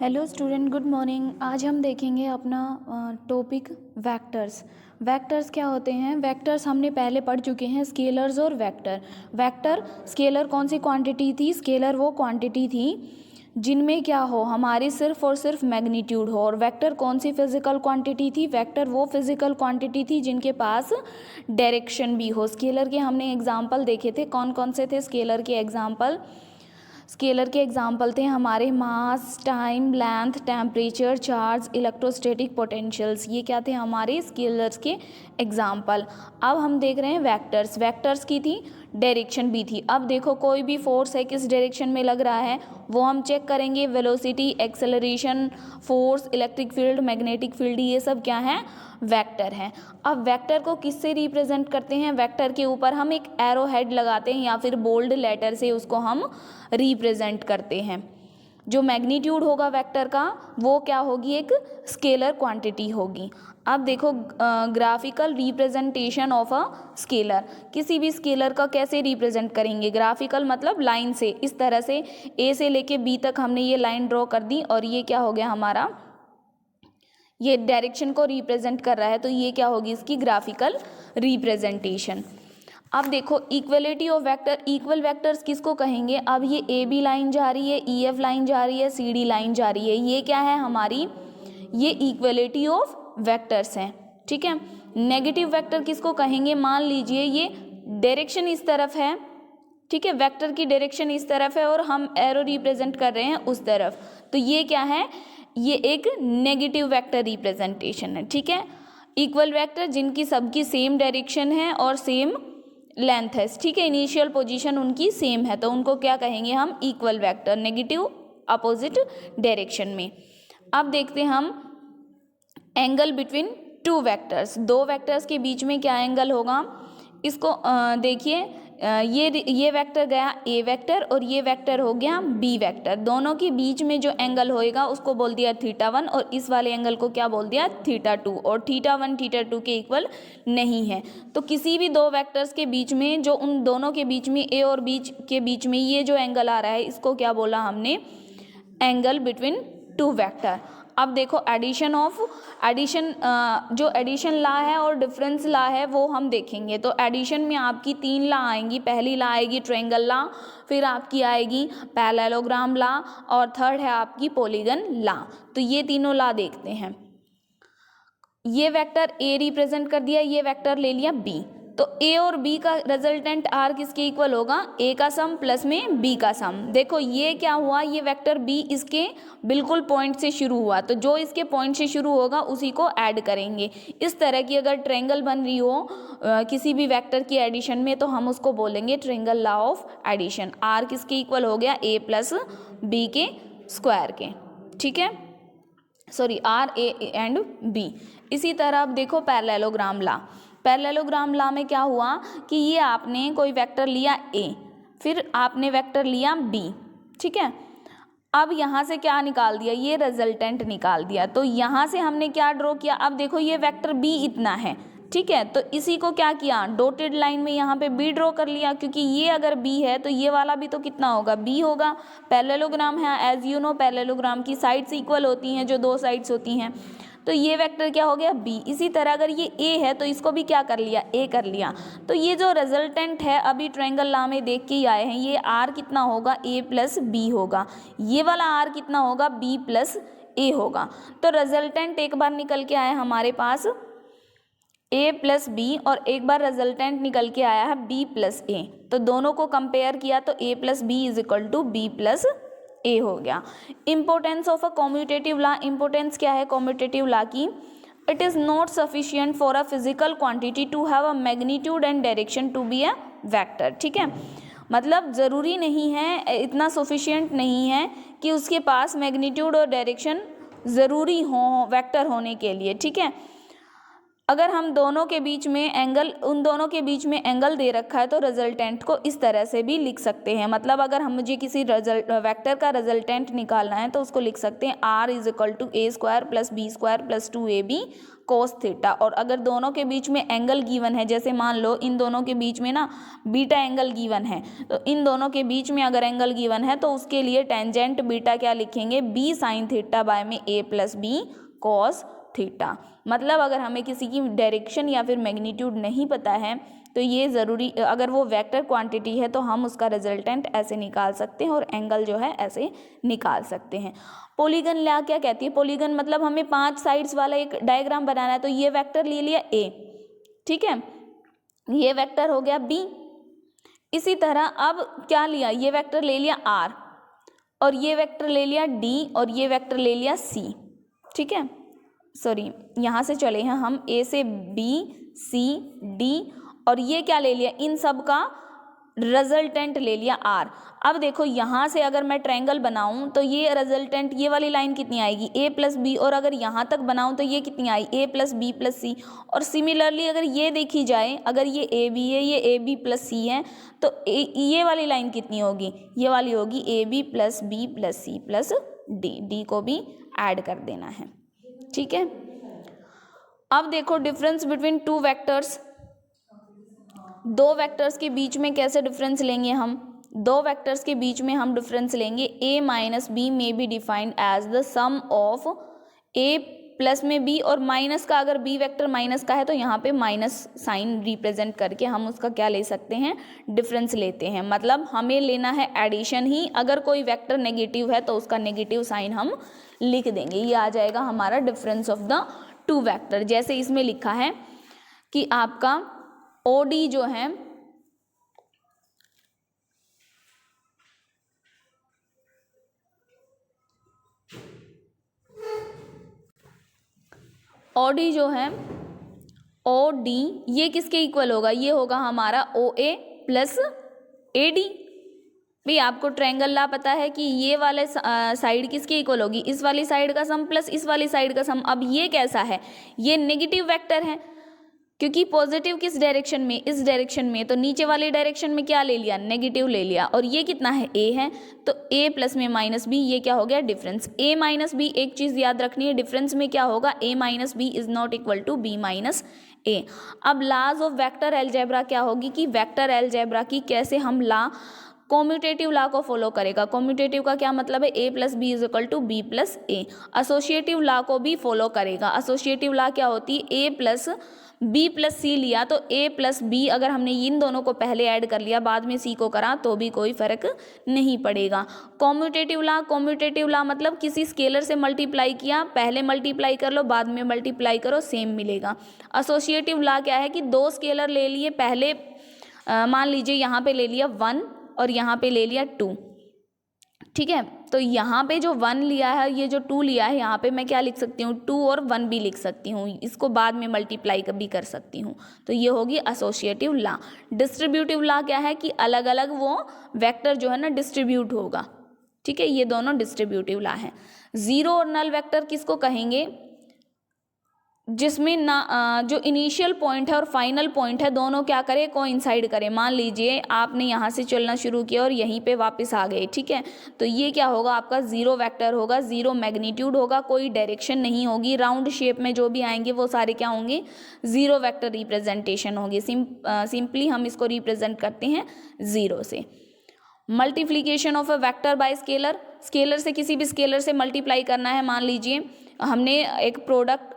Hello student, good morning. आज हम देखेंगे अपना टॉपिक वेक्टर्स। वेक्टर्स क्या होते हैं? वेक्टर्स हमने पहले पढ़ चुके हैं, स्केलर्स और वेक्टर। वेक्टर स्केलर कौन सी क्वांटिटी थी? स्केलर वो क्वांटिटी थी जिनमें क्या हो, हमारी सिर्फ और सिर्फ मैग्नीट्यूड हो। और वेक्टर कौन सी फिजिकल क्वांटिटी थी? वेक्टर वो फिजिकल क्वांटिटी थी जिनके पास डायरेक्शन भी हो। स्केलर के हमने एग्जाम्पल देखे थे, कौन कौन से थे स्केलर के एग्जाम्पल? स्केलर के एग्जाम्पल थे हमारे mass, time, length, temperature, charge, electrostatic potentials. ये क्या थे हमारे स्केलर्स के एग्जाम्पल। अब हम देख रहे हैं वेक्टर्स। वेक्टर्स की थी डायरेक्शन भी थी। अब देखो कोई भी फोर्स है किस डायरेक्शन में लग रहा है वो हम चेक करेंगे। Velocity, acceleration, force, electric field, magnetic field, ये सब क्या है? वेक्टर है। अब वेक्टर को किससे रिप्रेजेंट करते हैं? वेक्टर के ऊपर हम एक एरो हेड लगाते हैं या फिर बोल्ड लेटर से उसको हम रिप्रेजेंट करते हैं। जो मैग्नीट्यूड होगा वेक्टर का वो क्या होगी? एक स्केलर क्वांटिटी होगी। अब देखो graphical representation of a scalar. किसी भी स्केलर का कैसे रिप्रेजेंट करेंगे? ग्राफिकल मतलब लाइन से, इस तरह से ए से लेके बी तक हमने ये लाइन ड्रॉ कर दी और ये क्या हो गया हमारा, ये डायरेक्शन को रिप्रेजेंट कर रहा है, तो ये क्या होगी इसकी ग्राफिकल रिप्रेजेंटेशन। अब देखो equality of vector. Equal vectors किसको कहेंगे? अब ये ए बी लाइन जा रही है, ई एफ लाइन जा रही है, सी डी लाइन जा रही है, ये क्या है हमारी? ये इक्वलिटी ऑफ वेक्टर्स हैं, ठीक है। नेगेटिव वेक्टर किसको कहेंगे? मान लीजिए ये डायरेक्शन इस तरफ है, ठीक है, वेक्टर की डायरेक्शन इस तरफ है और हम एरो रिप्रेजेंट कर रहे हैं उस तरफ, तो ये क्या है? ये एक नेगेटिव वेक्टर रिप्रेजेंटेशन है, ठीक है। इक्वल वेक्टर जिनकी सबकी सेम डायरेक्शन है और सेम लेंथ है, ठीक है, इनिशियल पोजीशन उनकी सेम है, तो उनको क्या कहेंगे हम? Equal vector, negative opposite direction में। अब देखते हैं हम एंगल बिटवीन टू वेक्टर्स। दो वेक्टर्स के बीच में क्या एंगल होगा? इसको देखिए, ये वेक्टर गया ए वेक्टर और ये वेक्टर हो गया बी वेक्टर। दोनों के बीच में जो एंगल होएगा उसको बोल दिया θ1 और इस वाले एंगल को क्या बोल दिया? θ2। और θ1 θ2 के इक्वल नहीं है, तो किसी भी दो वेक्टर्स के बीच में जो उन दोनों के बीच में ए और बी के बीच में ये जो एंगल आ रहा है इसको क्या बोला हमने? Angle between two vector. अब देखो जो एडिशन लॉ है और डिफरेंस लॉ है वो हम देखेंगे। तो एडिशन में आपकी तीन लॉ आएंगी। पहली लॉ आएगी ट्रायंगल लॉ, फिर आपकी आएगी पैरेललोग्राम लॉ और थर्ड है आपकी पॉलीगन लॉ। तो ये तीनों लॉ देखते हैं। ये वेक्टर ए रिप्रेजेंट कर दिया, ये वेक्टर ले लिया बी, तो ए और बी का रिजल्टेंट आर किसके इक्वल होगा? ए का सम प्लस में बी का सम। देखो ये क्या हुआ, ये वेक्टर बी इसके बिल्कुल पॉइंट से शुरू हुआ, तो जो इसके पॉइंट से शुरू होगा उसी को ऐड करेंगे। इस तरह की अगर ट्रायंगल बन रही हो किसी भी वेक्टर की एडिशन में तो हम उसको बोलेंगे triangle law of addition. R किसके इक्वल हो गया? ए प्लस बी के स्क्वायर के, ठीक है, sorry R A and B. इसी तरह अब देखो पैरेललोग्राम लॉ। पैरेललोग्राम लॉ में क्या हुआ कि ये आपने कोई वेक्टर लिया ए, फिर आपने वेक्टर लिया बी, ठीक है। अब यहाँ से क्या निकाल दिया? ये रिजल्टेंट निकाल दिया। तो यहाँ से हमने क्या ड्रॉ किया? अब देखो ये वेक्टर बी इतना है, ठीक है, तो इसी को क्या किया? डॉटेड लाइन में यहाँ पे बी ड्रॉ कर लिया, क्योंकि ये अगर बी है तो ये वाला भी तो कितना होगा? बी होगा। पैरेललोग्राम है, एज यू नो पैरेललोग्राम की साइड्स इक्वल होती हैं, जो दो साइड्स होती हैं, तो ये वेक्टर क्या हो गया? बी। इसी तरह अगर ये ए है तो इसको भी क्या कर लिया? ए कर लिया। तो ये जो रिजल्टेंट है अभी ट्रायंगल लॉ में देख के ही आए हैं, ये आर कितना होगा? ए प्लस बी होगा। ये वाला आर कितना होगा? बी प्लस ए होगा। तो रिजल्टेंट एक बार निकल के आया हमारे पास ए प्लस बी और एक बार रिजल्टेंट निकल के आया है बी प्लस ए। तो दोनों को कंपेयर किया तो a plus B is equal to B plus a हो गया। Importance of a commutative law. Importance क्या है कॉम्यूटेटिव लॉ की? It is not sufficient for a physical quantity to have a magnitude and direction to be a vector, ठीक है। मतलब ज़रूरी नहीं है, इतना सफिशियंट नहीं है कि उसके पास मैग्नीट्यूड और डायरेक्शन ज़रूरी हो वेक्टर होने के लिए, ठीक है। अगर हम दोनों के बीच में एंगल, उन दोनों के बीच में एंगल दे रखा है तो रिजल्टेंट को इस तरह से भी लिख सकते हैं। मतलब अगर हम मुझे किसी वेक्टर का रिजल्टेंट निकालना है तो उसको लिख सकते हैं r is equal to a square plus B square plus 2ab cos theta. और अगर दोनों के बीच में एंगल गिवन है, जैसे मान लो इन दोनों के बीच में ना बीटा एंगल गिवन है, तो इन दोनों के बीच में अगर एंगल गिवन है तो उसके लिए टेंजेंट बीटा क्या लिखेंगे, b साइन थीटा बाय में a plus B cos theta. मतलब अगर हमें किसी की डायरेक्शन या फिर मैग्नीट्यूड नहीं पता है तो ये ज़रूरी, अगर वो वेक्टर क्वांटिटी है तो हम उसका रिजल्टेंट ऐसे निकाल सकते हैं और एंगल जो है ऐसे निकाल सकते हैं। पॉलीगन लॉ क्या कहती है, पॉलीगन मतलब हमें 5 साइड्स वाला एक डायग्राम बनाना है, तो ये वेक्टर ले लिया a, ठीक है, ये वेक्टर हो गया b। इसी तरह अब क्या लिया, ये वेक्टर ले लिया r और ये वेक्टर ले लिया d और ये वेक्टर ले लिया c, ठीक है, सॉरी यहाँ से चले हैं हम a से b c d और ये क्या ले लिया, इन सब का रिजल्टेंट ले लिया r। अब देखो यहाँ से अगर मैं ट्रायंगल बनाऊँ तो ये रिजल्टेंट, ये वाली लाइन कितनी आएगी a प्लस बी, और अगर यहाँ तक बनाऊँ तो ये कितनी आई a प्लस बी प्लस सी। और सिमिलरली अगर ये देखी जाए, अगर ये a b है, ये a b प्लस सी है, तो ये वाली लाइन कितनी होगी, ये वाली होगी a b plus B plus C plus d को भी ऐड कर देना है, ठीक है। अब देखो डिफरेंस बिटवीन टू वेक्टर्स, दो वेक्टर्स के बीच में कैसे डिफरेंस लेंगे हम, दो वेक्टर्स के बीच में हम डिफरेंस लेंगे a minus B may be defined as the sum of a plus में b, और माइनस का, अगर b वेक्टर माइनस का है तो यहाँ पे माइनस साइन रिप्रेजेंट करके हम उसका क्या ले सकते हैं, डिफरेंस लेते हैं। मतलब हमें लेना है एडिशन ही, अगर कोई वेक्टर नेगेटिव है तो उसका नेगेटिव साइन हम लिख देंगे, ये आ जाएगा हमारा difference of the two vector. जैसे इसमें लिखा है कि आपका OD जो है OD जो है OD ये किसके इक्वल होगा, ये होगा हमारा OA प्लस AD। भाई आपको ट्रायंगल ला पता है कि ये वाले साइड किसके इक्वल होगी, इस वाली साइड का सम प्लस इस वाली साइड का सम। अब ये कैसा है, ये नेगेटिव वेक्टर है, क्योंकि पॉजिटिव किस डायरेक्शन में, इस डायरेक्शन में, तो नीचे वाले डायरेक्शन में क्या ले लिया, नेगेटिव ले लिया। और ये कितना है, a है, तो a प्लस में माइनस बी, ये क्या हो गया डिफरेंस। a माइनस बी, एक चीज़ याद रखनी है, डिफरेंस में क्या होगा, a minus B is not equal to b minus a। अब लाज ऑफ वेक्टर अलजेब्रा क्या होगी कि वेक्टर अलजेब्रा की कैसे हम ला कॉम्यूटेटिव लॉ को फॉलो करेगा। कॉम्यूटेटिव का क्या मतलब है, a plus B is equal to B plus A. Associative law को भी फॉलो करेगा। एसोसिएटिव लॉ क्या होती है, a प्लस बी प्लस सी लिया तो a प्लस बी, अगर हमने इन दोनों को पहले ऐड कर लिया बाद में c को करा तो भी कोई फर्क नहीं पड़ेगा। कॉम्यूटेटिव लॉ, कॉम्यूटेटिव लॉ मतलब किसी स्केलर से मल्टीप्लाई किया, पहले मल्टीप्लाई कर लो बाद में मल्टीप्लाई करो सेम मिलेगा। एसोसिएटिव लॉ क्या है कि दो स्केलर ले लिए, पहले मान लीजिए यहाँ पे ले लिया 1 और यहाँ पे ले लिया 2, ठीक है, तो यहाँ पे जो 1 लिया है, ये जो 2 लिया है, यहाँ पे मैं क्या लिख सकती हूँ, 2 और 1 भी लिख सकती हूँ, इसको बाद में मल्टीप्लाई भी कर सकती हूँ। तो ये होगी एसोसिएटिव लॉ। डिस्ट्रीब्यूटिव लॉ क्या है कि अलग अलग वो वेक्टर जो है ना डिस्ट्रीब्यूट होगा, ठीक है, ये दोनों डिस्ट्रीब्यूटिव लॉ है। जीरो और नल वेक्टर किसको कहेंगे, जिसमें ना जो इनिशियल पॉइंट है और फाइनल पॉइंट है दोनों क्या करे, कोइंसाइड करे। मान लीजिए आपने यहाँ से चलना शुरू किया और यहीं पे वापस आ गए, ठीक है, तो ये क्या होगा, आपका जीरो वेक्टर होगा, जीरो मैग्नीट्यूड होगा, कोई डायरेक्शन नहीं होगी, राउंड शेप में जो भी आएंगे वो सारे क्या होंगे, जीरो वेक्टर रिप्रेजेंटेशन होगी। सिंपली हम इसको रिप्रेजेंट करते हैं जीरो से। Multiplication of a vector by scalar, scalar से किसी भी स्केलर से मल्टीप्लाई करना है। मान लीजिए हमने एक प्रोडक्ट